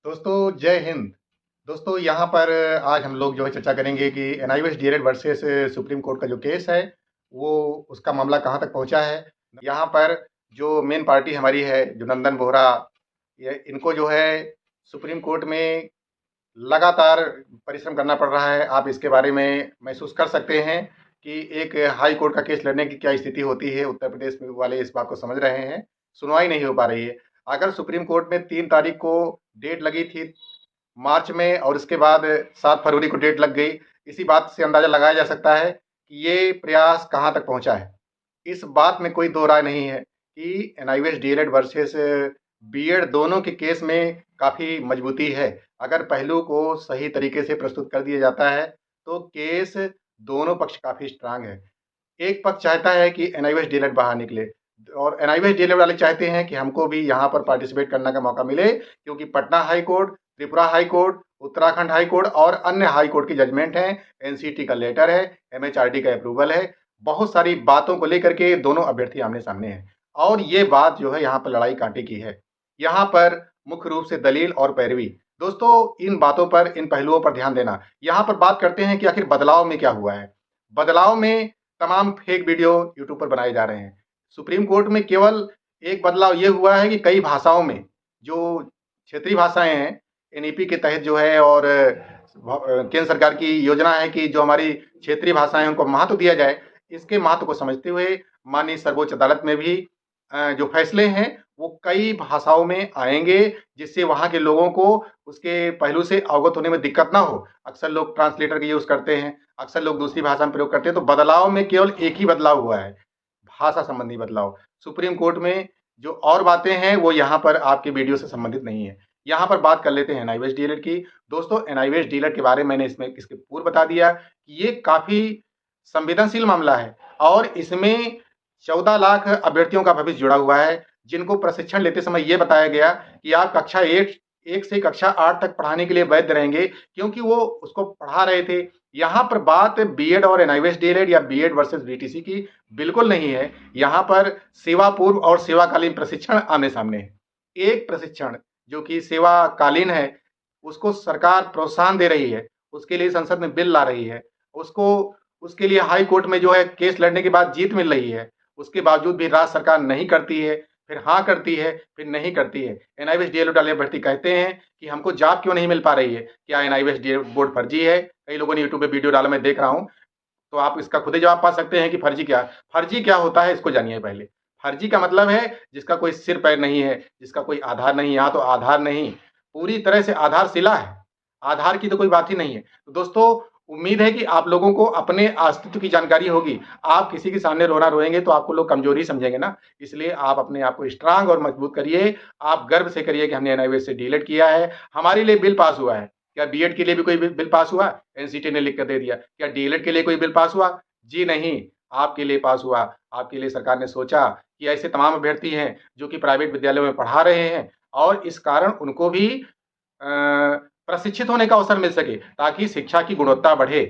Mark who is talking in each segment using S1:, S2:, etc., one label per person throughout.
S1: दोस्तों जय हिंद। दोस्तों यहाँ पर आज हम लोग जो है चर्चा करेंगे कि NIOS DElEd versus supreme court का जो केस है वो उसका मामला कहाँ तक पहुँचा है। यहाँ पर जो मेन पार्टी हमारी है जो नंदन बोहरा, ये इनको जो है सुप्रीम कोर्ट में लगातार परिश्रम करना पड़ रहा है। आप इसके बारे में महसूस कर सकते हैं कि एक हाई कोर्ट का केस लड़ने की क्या स्थिति होती है। उत्तर प्रदेश में वाले इस बात को समझ रहे हैं, सुनवाई नहीं हो पा रही है। अगर सुप्रीम कोर्ट में 3 तारीख को डेट लगी थी मार्च में और इसके बाद 7 फरवरी को डेट लग गई, इसी बात से अंदाजा लगाया जा सकता है कि ये प्रयास कहाँ तक पहुँचा है। इस बात में कोई दो राय नहीं है कि एनआईओएस डीएलएड वर्सेस बीएड दोनों के केस में काफ़ी मजबूती है। अगर पहलू को सही तरीके से प्रस्तुत कर दिया जाता है तो केस दोनों पक्ष काफ़ी स्ट्रांग है। एक पक्ष चाहता है कि एनआईओएस डीएलएड बाहर निकले और एनआईओएस डीएलएड वाले चाहते हैं कि हमको भी यहाँ पर पार्टिसिपेट करने का मौका मिले, क्योंकि Patna high court, Tripura high court, Uttarakhand high court और अन्य हाई कोर्ट की जजमेंट है, एनसीटी का लेटर है, एमएचआरडी का अप्रूवल है। बहुत सारी बातों को लेकर के दोनों अभ्यर्थी आमने सामने हैं और ये बात जो है यहाँ पर लड़ाई कांटे की है। यहाँ पर मुख्य रूप से दलील और पैरवी। दोस्तों इन बातों पर, इन पहलुओं पर ध्यान देना। यहाँ पर बात करते हैं कि आखिर बदलाव में क्या हुआ है। बदलाव में तमाम फेक वीडियो यूट्यूब पर बनाए जा रहे हैं। सुप्रीम कोर्ट में केवल एक बदलाव ये हुआ है कि कई भाषाओं में जो क्षेत्रीय भाषाएं हैं एनईपी के तहत जो है और केंद्र सरकार की योजना है कि जो हमारी क्षेत्रीय भाषाएं हैं उनको महत्व दिया जाए। इसके महत्व को समझते हुए माननीय सर्वोच्च अदालत में भी जो फैसले हैं वो कई भाषाओं में आएंगे, जिससे वहाँ के लोगों को उसके पहलू से अवगत होने में दिक्कत ना हो। अक्सर लोग ट्रांसलेटर का यूज़ करते हैं, अक्सर लोग दूसरी भाषा में प्रयोग करते हैं। तो बदलाव में केवल एक ही बदलाव हुआ है, भाषा संबंधी बदलाव। सुप्रीम कोर्ट में जो और बातें हैं वो यहाँ पर आपके वीडियो से संबंधित नहीं है। यहाँ पर बात कर लेते हैं एनआईओएस डीएलएड की। दोस्तों एनआईओएस डीएलएड के बारे में मैंने इसमें इसके पूर्व बता दिया कि ये काफ़ी संवेदनशील मामला है और इसमें 14 लाख अभ्यर्थियों का भविष्य जुड़ा हुआ है, जिनको प्रशिक्षण लेते समय ये बताया गया कि आप कक्षा 1 से कक्षा 8 तक पढ़ाने के लिए वैध रहेंगे, क्योंकि वो उसको पढ़ा रहे थे। यहाँ पर बात बीएड और एनआईओएस डीएलएड या बीएड वर्सेस बीटीसी की बिल्कुल नहीं है। यहाँ पर सेवा पूर्व और सेवाकालीन प्रशिक्षण आमने सामने है। एक प्रशिक्षण जो कि सेवाकालीन है उसको सरकार प्रोत्साहन दे रही है, उसके लिए संसद में बिल ला रही है, उसको उसके लिए हाई कोर्ट में जो है केस लड़ने के बाद जीत मिल रही है। उसके बावजूद भी राज्य सरकार नहीं करती है, फिर हाँ करती है, फिर नहीं करती है। एनआईओएस डीएलएड वाले अभ्यर्थी कहते हैं कि हमको जॉब क्यों नहीं मिल पा रही है, क्या एनआईओएस डीएलएड बोर्ड फर्जी है? कई लोगों ने यूट्यूब पे वीडियो डाला, मैं देख रहा हूँ। तो आप इसका खुद ही जवाब पा सकते हैं कि फर्जी क्या होता है, इसको जानिए पहले। फर्जी का मतलब है जिसका कोई सिर पैर नहीं है, जिसका कोई आधार नहीं। यहाँ तो आधार नहीं, पूरी तरह से आधारशिला है, आधार की तो कोई बात ही नहीं है। तो दोस्तों उम्मीद है कि आप लोगों को अपने अस्तित्व की जानकारी होगी। आप किसी के सामने रोना रोएंगे तो आपको लोग कमजोरी समझेंगे ना, इसलिए आप अपने आप को स्ट्रांग और मजबूत करिए। आप गर्व से करिए कि हमने एनआईओएस से डीएलएड किया है, हमारे लिए बिल पास हुआ है। क्या बीएड के लिए भी कोई बिल पास हुआ? एनसीटी ने लिख कर दे दिया। क्या डीएलएड के लिए कोई बिल पास हुआ? जी नहीं, आपके लिए पास हुआ। आपके लिए सरकार ने सोचा कि ऐसे तमाम अभ्यर्थी हैं जो कि प्राइवेट विद्यालयों में पढ़ा रहे हैं और इस कारण उनको भी प्रशिक्षित होने का अवसर मिल सके, ताकि शिक्षा की गुणवत्ता बढ़े।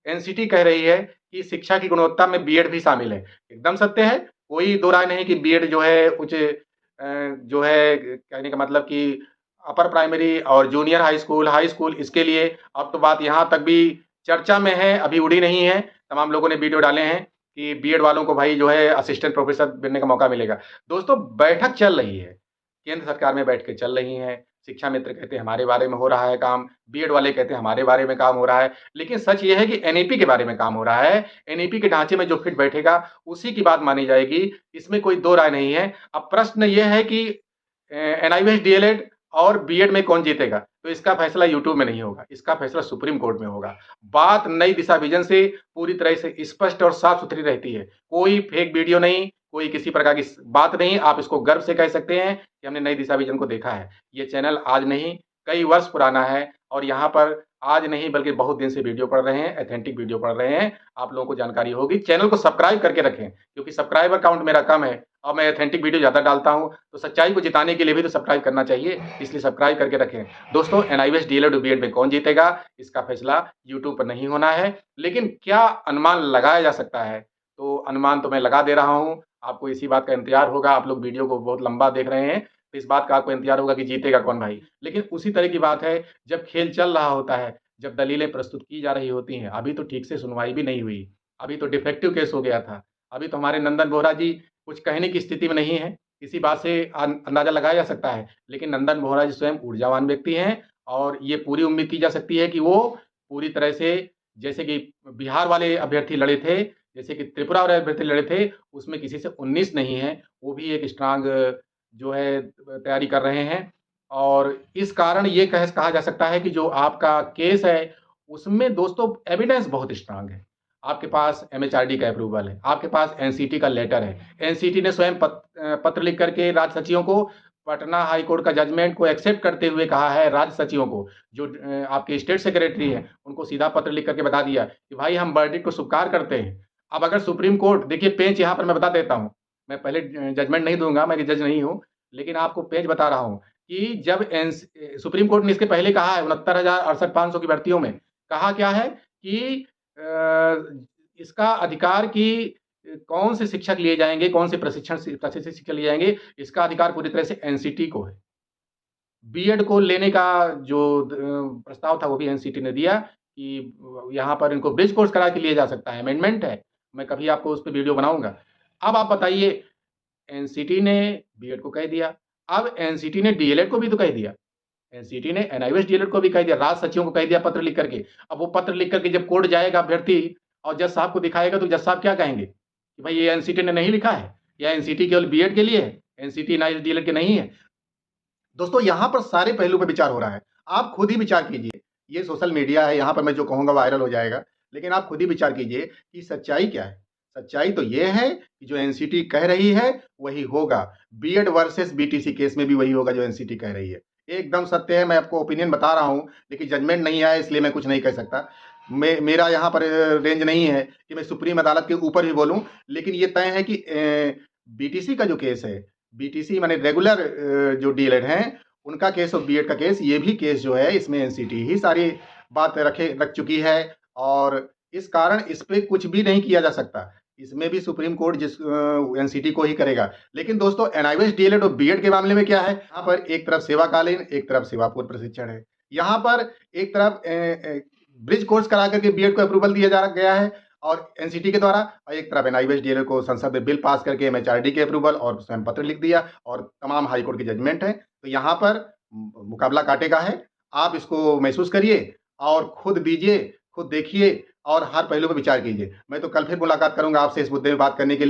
S1: एनसीटी कह रही है कि शिक्षा की गुणवत्ता में बीएड भी शामिल है। एकदम सत्य है, कोई दो राय नहीं कि बीएड जो है कुछ जो है कहने का मतलब कि अपर प्राइमरी और जूनियर हाई स्कूल इसके लिए अब तो बात यहाँ तक भी चर्चा में है, अभी उड़ी नहीं है। तमाम लोगों ने वीडियो डाले हैं कि बीएड वालों को भाई जो है असिस्टेंट प्रोफेसर बनने का मौका मिलेगा। दोस्तों बैठक चल रही है, केंद्र सरकार में बैठ के चल रही है। शिक्षा मित्र कहते हैं हमारे बारे में हो रहा है काम, बीएड वाले कहते हैं हमारे बारे में काम हो रहा है, लेकिन सच ये है कि एनईपी के बारे में काम हो रहा है। एनईपी के ढांचे में जो फिट बैठेगा उसी की बात मानी जाएगी, इसमें कोई दो राय नहीं है। अब प्रश्न ये है कि एनआईओएस डीएलएड और बीएड में कौन जीतेगा? तो इसका फैसला यूट्यूब में नहीं होगा, इसका फैसला सुप्रीम कोर्ट में होगा। बात नई दिशा विजन से पूरी तरह से स्पष्ट और साफ सुथरी रहती है, कोई फेक वीडियो नहीं, कोई किसी प्रकार की बात नहीं। आप इसको गर्व से कह सकते हैं कि हमने नई दिशा विजन को देखा है। ये चैनल आज नहीं कई वर्ष पुराना है और यहाँ पर आज नहीं बल्कि बहुत दिन से वीडियो पढ़ रहे हैं, ऑथेंटिक वीडियो पढ़ रहे हैं। आप लोगों को जानकारी होगी। चैनल को सब्सक्राइब करके रखें, क्योंकि सब्सक्राइबर काउंट मेरा कम है और मैं ऑथेंटिक वीडियो ज़्यादा डालता हूँ, तो सच्चाई को जिताने के लिए भी तो सब्सक्राइब करना चाहिए, इसलिए सब्सक्राइब करके रखें। दोस्तों एनआईओएस डीएलएड और बीएड में कौन जीतेगा इसका फैसला यूट्यूब पर नहीं होना है, लेकिन क्या अनुमान लगाया जा सकता है? तो अनुमान तो मैं लगा दे रहा हूँ, आपको इसी बात का इंतजार होगा। आप लोग वीडियो को बहुत लंबा देख रहे हैं, तो इस बात का आपको इंतजार होगा कि जीतेगा कौन भाई। लेकिन उसी तरह की बात है, जब खेल चल रहा होता है, जब दलीलें प्रस्तुत की जा रही होती हैं, अभी तो ठीक से सुनवाई भी नहीं हुई, अभी तो डिफेक्टिव केस हो गया था, अभी तो हमारे नंदन बोहरा जी कुछ कहने की स्थिति में नहीं है। इसी बात से अंदाजा लगाया जा सकता है। लेकिन नंदन बोहरा जी स्वयं ऊर्जावान व्यक्ति हैं और ये पूरी उम्मीद की जा सकती है कि वो पूरी तरह से, जैसे कि बिहार वाले अभ्यर्थी लड़े थे, जैसे कि त्रिपुरा वाले अभ्यर्थी लड़े थे, उसमें किसी से 19 नहीं है, वो भी एक स्ट्रांग जो है तैयारी कर रहे हैं। और इस कारण ये कहा जा सकता है कि जो आपका केस है, उसमें दोस्तों एविडेंस बहुत स्ट्रांग है। आपके पास एमएचआरडी का अप्रूवल है, आपके पास एनसीटी का लेटर है, एनसीटी ने स्वयं पत्र लिख करके राज्य सचिवों को पटना हाई कोर्ट का जजमेंट को एक्सेप्ट करते हुए कहा है, राज्य सचिवों को, जो आपके स्टेट सेक्रेटरी हैं, उनको सीधा पत्र लिख करके बता दिया कि भाई हम वर्डिक्ट को स्वीकार करते हैं। अब अगर सुप्रीम कोर्ट, देखिए पेंच यहाँ पर मैं बता देता हूँ, मैं पहले जजमेंट नहीं दूंगा, मैं जज नहीं हूँ, लेकिन आपको पेंच बता रहा हूँ कि जब सुप्रीम कोर्ट ने इसके पहले कहा है 69,68,500 की भर्तियों में कहा क्या है कि इसका अधिकार की कौन से शिक्षक लिए जाएंगे, कौन से प्रशिक्षण शिक्षक लिए जाएंगे, इसका अधिकार पूरी तरह से एनसीटी को है। बीएड को लेने का जो प्रस्ताव था वो भी एनसीटी ने दिया कि यहाँ पर इनको ब्रिज कोर्स करा के लिया जा सकता है, अमेंडमेंट है, मैं कभी आपको उस पर वीडियो बनाऊंगा। अब आप बताइए, एनसीटी ने बीएड को कह दिया, अब एनसीटी ने डीएलएड को भी तो कह दिया, एनसीटी ने एनआईओएस डीएलएड को भी कह दिया, राज्य सचिवों को कह दिया पत्र लिख करके। अब वो पत्र लिख करके जब कोर्ट जाएगा अभ्यर्थी और जज साहब को दिखाएगा, तो जज साहब क्या कहेंगे कि भाई ये एनसीटी ने नहीं लिखा है, या एनसीटी केवल बीएड के लिए है, एनसीटी एनआईओएस डीएलएड के नहीं है। दोस्तों यहाँ पर सारे पहलू पे विचार हो रहा है, आप खुद ही विचार कीजिए। ये सोशल मीडिया है, यहाँ पर मैं जो कहूँगा वायरल हो जाएगा, लेकिन आप खुद ही विचार कीजिए कि सच्चाई क्या है। सच्चाई तो ये है कि जो एनसीटी कह रही है वही होगा। बीएड वर्सेस बीटीसी केस में भी वही होगा जो एनसीटी कह रही है, एकदम सत्य है। मैं आपको ओपिनियन बता रहा हूँ, लेकिन जजमेंट नहीं आया इसलिए मैं कुछ नहीं कह सकता। मेरा यहाँ पर रेंज नहीं है कि मैं सुप्रीम अदालत के ऊपर भी बोलूँ, लेकिन ये तय है कि बीटीसी का जो केस है, बीटीसी माने रेगुलर जो डीएलएड हैं, उनका केस और बीएड का केस, ये भी केस जो है इसमें एनसीटी ही सारी बात रख चुकी है, और इस कारण इस पे कुछ भी नहीं किया जा सकता। इसमें भी सुप्रीम कोर्ट जिस एनसीटी को ही करेगा। लेकिन दोस्तों एनआईओएस डीएलएड और बीएड के मामले में क्या है, यहाँ पर एक तरफ सेवाकालीन, एक तरफ सेवा पूर्व प्रशिक्षण है। यहाँ पर एक तरफ ब्रिज कोर्स करा करके बीएड को अप्रूवल दिया जा गया है और एनसीटी के द्वारा, और एक तरफ एनआईओएस डीएलएड को संसद में बिल पास करके एमएचआरडी के अप्रूवल और स्वयं पत्र लिख दिया और तमाम हाईकोर्ट की जजमेंट है। तो यहाँ पर मुकाबला कांटे का है। आप इसको महसूस करिए और खुद दीजिए, खुद देखिए और हर पहलू पर विचार कीजिए। मैं तो कल फिर मुलाकात करूंगा आपसे इस मुद्दे में बात करने के लिए।